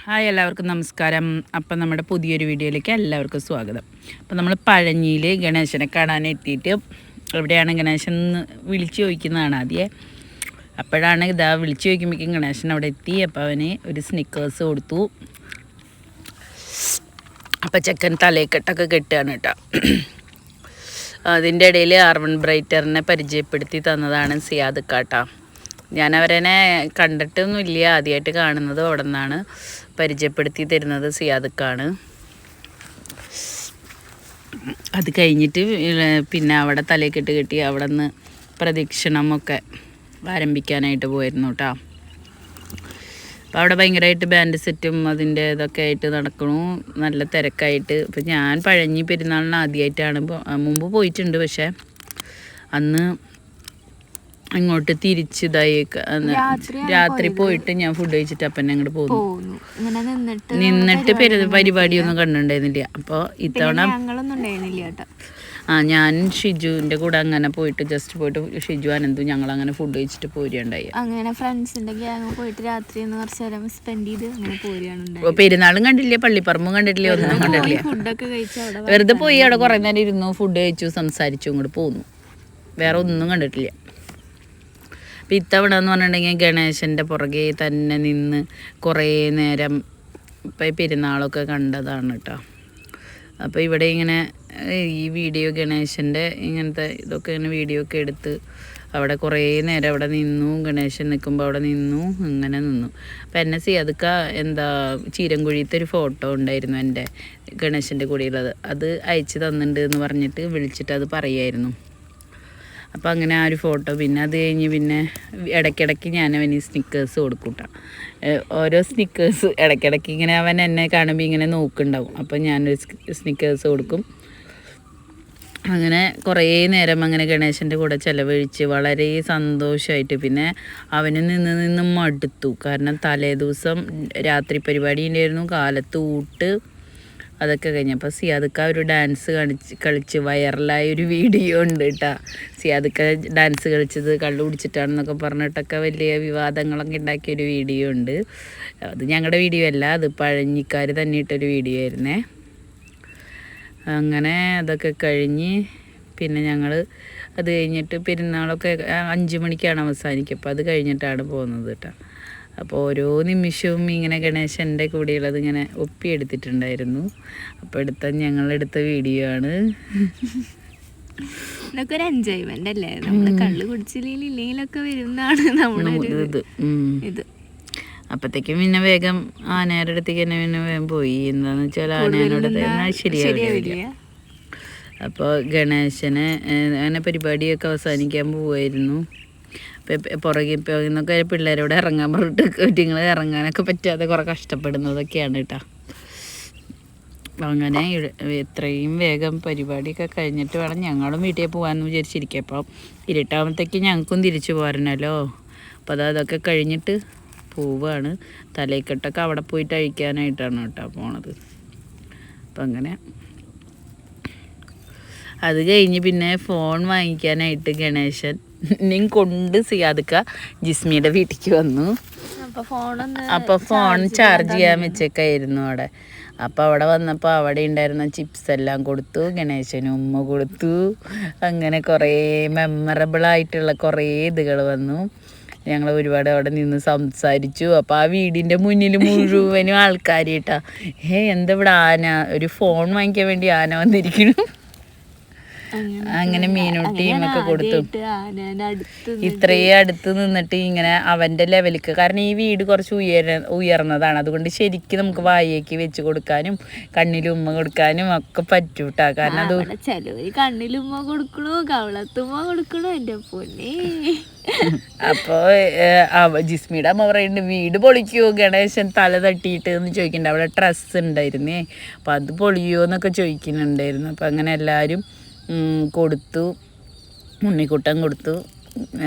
Hi, എല്ലാവർക്കും നമസ്കാരം. അപ്പം നമ്മുടെ പുതിയൊരു വീഡിയോയിലേക്ക് എല്ലാവർക്കും സ്വാഗതം. അപ്പം നമ്മൾ പഴഞ്ഞിയിൽ ഗണേശനെ കാണാൻ എത്തിയിട്ട് എവിടെയാണ് ഗണേശൻ എന്ന് വിളിച്ച് ചോദിക്കുന്നതാണ് ആദ്യം. അപ്പോഴാണ് വിളിച്ച് ചോദിക്കുമ്പോഴേക്കും ഗണേശൻ അവിടെ എത്തി. അപ്പോൾ അവന് ഒരു സ്നിക്കേഴ്സ് കൊടുത്തു. അപ്പം ചെക്കൻ തലയെക്കെട്ടൊക്കെ കെട്ടുകയാണ് കേട്ടോ. അതിൻ്റെ ഇടയിൽ ആർവൺ ബ്രൈറ്ററിനെ പരിചയപ്പെടുത്തി തന്നതാണ് സിയാദ് കാട്ടാ. ഞാൻ അവരെന്നെ കണ്ടിട്ടൊന്നുമില്ല, ആദ്യമായിട്ട് കാണുന്നത് അവിടെ നിന്നാണ്. പരിചയപ്പെടുത്തി തരുന്നത് സിയാദക്കാണ്. അത് കഴിഞ്ഞിട്ട് പിന്നെ അവിടെ തലയെക്കെട്ട് കെട്ടി അവിടെ നിന്ന് പ്രദക്ഷിണമൊക്കെ ആരംഭിക്കാനായിട്ട് പോയിരുന്നു കേട്ടോ. അപ്പോൾ അവിടെ ഭയങ്കരമായിട്ട് ബാൻഡ് സെറ്റും അതിൻ്റെ ഇതൊക്കെ ആയിട്ട് നടക്കണു, നല്ല തിരക്കായിട്ട്. ഇപ്പം ഞാൻ പഴഞ്ഞി പെരുന്നാളിന് ആദ്യമായിട്ടാണ്, മുമ്പ് പോയിട്ടുണ്ട്, പക്ഷേ അന്ന് ഇങ്ങോട്ട് തിരിച്ചിതായി രാത്രി പോയിട്ട് ഞാൻ ഫുഡ് കഴിച്ചിട്ട് അപ്പം അങ്ങോട്ട് പോകുന്നു. നിന്നിട്ട് പരിപാടിയൊന്നും കണ്ടിട്ടുണ്ടായിരുന്നില്ല. അപ്പോൾ ഇത്തവണ ഞാൻ ഷിജുവിൻ്റെ കൂടെ അങ്ങനെ പോയിട്ട് ജസ്റ്റ് പോയിട്ട് ഷിജു അനന്തു ഞങ്ങൾ അങ്ങനെ ഫുഡ് കഴിച്ചിട്ട് പോരുകയുണ്ടായി. അങ്ങനെ ഫ്രണ്ട്സിന്റെ ഗ്യാങ് പോയിട്ട് രാത്രി കുറച്ച് നേരം സ്പെൻഡ് ചെയ്ത് അങ്ങനെ പോരുകയാണ്. പെരുന്നാളും കണ്ടില്ല, പള്ളിപ്പറമ്പും കണ്ടിട്ടില്ല, ഒന്നും കണ്ടിട്ടില്ല. ഫുഡൊക്കെ കഴിച്ച് വെറുതെ പോയി അവിടെ കുറേ നേരം ഇരുന്നു, ഫുഡ് കഴിച്ചു, സംസാരിച്ചു, ഇങ്ങോട്ട് പോന്നു. വേറെ ഒന്നും കണ്ടിട്ടില്ല. അപ്പം ഇത്തവണ എന്ന് പറഞ്ഞിട്ടുണ്ടെങ്കിൽ ഗണേശൻ്റെ പുറകെ തന്നെ നിന്ന് കുറേ നേരം ഇപ്പം പെരുന്നാളൊക്കെ കണ്ടതാണ് കേട്ടോ. അപ്പോൾ ഇവിടെ ഇങ്ങനെ ഈ വീഡിയോ ഗണേശൻ്റെ ഇങ്ങനത്തെ ഇതൊക്കെ ഇങ്ങനെ വീഡിയോ ഒക്കെ എടുത്ത് അവിടെ കുറേ നേരം അവിടെ നിന്നു. ഗണേശൻ നിൽക്കുമ്പോൾ അവിടെ നിന്നു, അങ്ങനെ നിന്നു. അപ്പം എന്നെ സിയാദക്ക ചീരൻകുഴിയത്തെ ഒരു ഫോട്ടോ ഉണ്ടായിരുന്നു എൻ്റെ ഗണേശൻ്റെ കൂടെയുള്ളത്, അത് അയച്ചു തന്നിട്ടുണ്ട് എന്ന് പറഞ്ഞിട്ട് വിളിച്ചിട്ട് അത് പറയായിരുന്നു. അപ്പോൾ അങ്ങനെ ആ ഒരു ഫോട്ടോ. പിന്നെ അത് കഴിഞ്ഞ് പിന്നെ ഇടയ്ക്കിടയ്ക്ക് ഞാൻ അവന് സ്നിക്കേഴ്സ് കൊടുക്കൂട്ടാ. ഓരോ സ്നിക്കേഴ്സ് ഇടയ്ക്കിടയ്ക്ക് ഇങ്ങനെ അവൻ എന്നെ കാണുമ്പോൾ ഇങ്ങനെ നോക്കുന്നുണ്ടാവും. അപ്പോൾ ഞാനൊരു സ്നിക്കേഴ്സ് കൊടുക്കും. അങ്ങനെ കുറേ നേരം അങ്ങനെ ഗണേശൻ്റെ കൂടെ ചിലവഴിച്ച് വളരെ സന്തോഷമായിട്ട്. പിന്നെ അവന് നിന്ന് മടുത്തു. കാരണം തലേ ദിവസം രാത്രി പരിപാടി ഉണ്ടായിരുന്നു, കാലത്ത് ഊട്ട്, അതൊക്കെ കഴിഞ്ഞപ്പോൾ സിയാദക്ക ഒരു ഡാൻസ് കളിച്ച് വൈറലായ ഒരു വീഡിയോ ഉണ്ട് കേട്ടോ. സിയാദക്ക ഡാൻസ് കളിച്ചത് കള്ളു കുടിച്ചിട്ടാണെന്നൊക്കെ പറഞ്ഞിട്ടൊക്കെ വലിയ വിവാദങ്ങളൊക്കെ ഉണ്ടാക്കിയൊരു വീഡിയോ ഉണ്ട്. അത് ഞങ്ങളുടെ വീഡിയോ അല്ല, അത് പഴഞ്ഞിക്കാർ തന്നെ ഇട്ടൊരു വീഡിയോ ആയിരുന്നേ. അങ്ങനെ അതൊക്കെ കഴിഞ്ഞ് പിന്നെ ഞങ്ങൾ അത് കഴിഞ്ഞിട്ട് പെരുന്നാളൊക്കെ 5 മണിക്കാണ് അവസാനിക്കുക. അപ്പോൾ അത് കഴിഞ്ഞിട്ടാണ് പോകുന്നത് കേട്ടോ. അപ്പോൾ ഓരോ നിമിഷവും ഇങ്ങനെ ഗണേശൻ്റെ കൂടെയുള്ളത് ഇങ്ങനെ ഒപ്പിയെടുത്തിട്ടുണ്ടായിരുന്നു. അപ്പോൾ ഞങ്ങളെടുത്ത വീഡിയോ ആണ്. ഇതൊക്കെ ഒരു എൻജോയ്മെന്റ് അല്ലേ, നമ്മൾ കള്ളു കുടിച്ചില്ലെങ്കിലൊക്കെ വരുന്നതാണ് നമ്മുടെ ഇത്. അപ്പത്തേക്കും പിന്നെ വേഗം ആനയുടെ അടുത്തേക്ക് തന്നെ പിന്നെ വേഗം പോയി. എന്താണെന്ന് വെച്ചാൽ ആനയോട് ശരിയാവില്ല. അപ്പോൾ ഗണേശനെ അങ്ങനെ പരിപാടിയൊക്കെ അവസാനിക്കാൻ പോവായിരുന്നു. പുറകെ പോകുന്നൊക്കെ പിള്ളേരോട് ഇറങ്ങാൻ പറഞ്ഞിട്ട് കുട്ടികൾ ഇറങ്ങാനൊക്കെ പറ്റാതെ കുറേ കഷ്ടപ്പെടുന്നതൊക്കെയാണ് കേട്ടോ. അങ്ങനെ എത്രയും വേഗം പരിപാടിയൊക്കെ കഴിഞ്ഞിട്ട് വേണം ഞങ്ങളും വീട്ടിൽ പോകാമെന്ന് വിചാരിച്ചിരിക്കുക. അപ്പോൾ ഇരുട്ടാകുമ്പോഴത്തേക്ക് ഞങ്ങൾക്കും തിരിച്ചു പോരണല്ലോ. അപ്പോൾ അതൊക്കെ കഴിഞ്ഞിട്ട് പോവുകയാണ്. തലയ്ക്കെട്ടൊക്കെ അവിടെ പോയിട്ട് അഴിക്കാനായിട്ടാണ് കേട്ടോ പോണത്. അപ്പം അങ്ങനെ അത് കഴിഞ്ഞ് പിന്നെ ഫോൺ വാങ്ങിക്കാനായിട്ട് ഗണേശൻ കൊണ്ട് സിയാദക്ക ജിസ്മിയുടെ വീട്ടിലേക്ക് വന്നു. അപ്പോൾ ഫോൺ ചാർജ് ചെയ്യാൻ വെച്ചേക്കായിരുന്നു അവിടെ. അപ്പോൾ അവിടെ വന്നപ്പോൾ അവിടെ ഉണ്ടായിരുന്ന ചിപ്സ് എല്ലാം കൊടുത്തു, ഗണേശന് ഉമ്മ കൊടുത്തു. അങ്ങനെ കുറേ മെമ്മറബിളായിട്ടുള്ള കുറേ ഇതുകൾ വന്നു. ഞങ്ങൾ ഒരുപാട് അവിടെ നിന്ന് സംസാരിച്ചു. അപ്പോൾ ആ വീടിൻ്റെ മുന്നിൽ മുഴുവനും ആൾക്കാർ കേട്ടാ. എന്താ ഇവിടെ ആന, ഒരു ഫോൺ വാങ്ങിക്കാൻ വേണ്ടി ആന വന്നിരിക്കുന്നു. അങ്ങനെ മീനൂട്ടിയും ഒക്കെ കൊടുത്തു. ഇത്രയും അടുത്ത് നിന്നിട്ട് ഇങ്ങനെ അവൻ്റെ ലെവലിക്ക്, കാരണം ഈ വീട് കുറച്ച് ഉയർന്നതാണ്, അതുകൊണ്ട് ശരിക്കും നമുക്ക് വായേക്ക് വെച്ച് കൊടുക്കാനും കണ്ണിലുമ്മ കൊടുക്കാനും ഒക്കെ പറ്റൂട്ടാ. കാരണം അത് ചിലവര് കണ്ണിലുമ്മ കൊടുക്കണു, കവളത്തുമ്മ കൊടുക്കണു, എൻ്റെ പൊന്നേ. അപ്പോൾ ജിസ്മിയുടെ അമ്മ പറയുന്നുണ്ട്, വീട് പൊളിക്കുമോ ഗണേശൻ തല തട്ടിയിട്ട് എന്ന് ചോദിക്കുന്നുണ്ട്. അവിടെ ഡ്രസ്സ് ഉണ്ടായിരുന്നേ, അപ്പോൾ അത് പൊളിയോ എന്നൊക്കെ ചോദിക്കുന്നുണ്ടായിരുന്നു. അപ്പം അങ്ങനെ എല്ലാവരും കൊടുത്തു. ഉണ്ണിക്കുട്ടൻ കൊടുത്തു,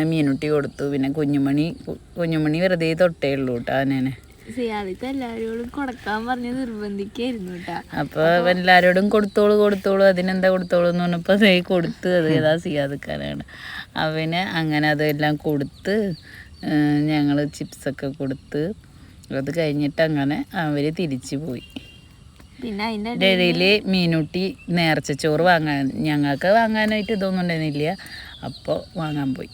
മീനുട്ടി കൊടുത്തു, പിന്നെ കുഞ്ഞുമണി വെറുതെ തൊട്ടേ ഉള്ളൂ കേട്ടോ ആനേനെ. എല്ലാവരോടും കൊടുക്കാൻ പറഞ്ഞ് നിർബന്ധിക്കായിരുന്നു കേട്ടോ. അപ്പോൾ എല്ലാവരോടും കൊടുത്തോളൂ അതിനെന്താ കൊടുത്തോളൂ എന്ന് പറഞ്ഞപ്പോൾ അതേ കൊടുത്ത്. അത് ഏതാ സിയാദക്കാനാണ്. അവന് അങ്ങനെ അതെല്ലാം കൊടുത്ത് ഞങ്ങൾ ചിപ്സൊക്കെ കൊടുത്ത് അത് കഴിഞ്ഞിട്ട് അങ്ങനെ അവർ തിരിച്ചു പോയി. പിന്നെ അതിൻ്റെ ഇടയിൽ മീനുട്ടി നേർച്ചച്ചോറ് വാങ്ങാൻ, ഞങ്ങൾക്ക് വാങ്ങാനായിട്ട് ഇതൊന്നും ഉണ്ടായിരുന്നില്ല, അപ്പോൾ വാങ്ങാൻ പോയി.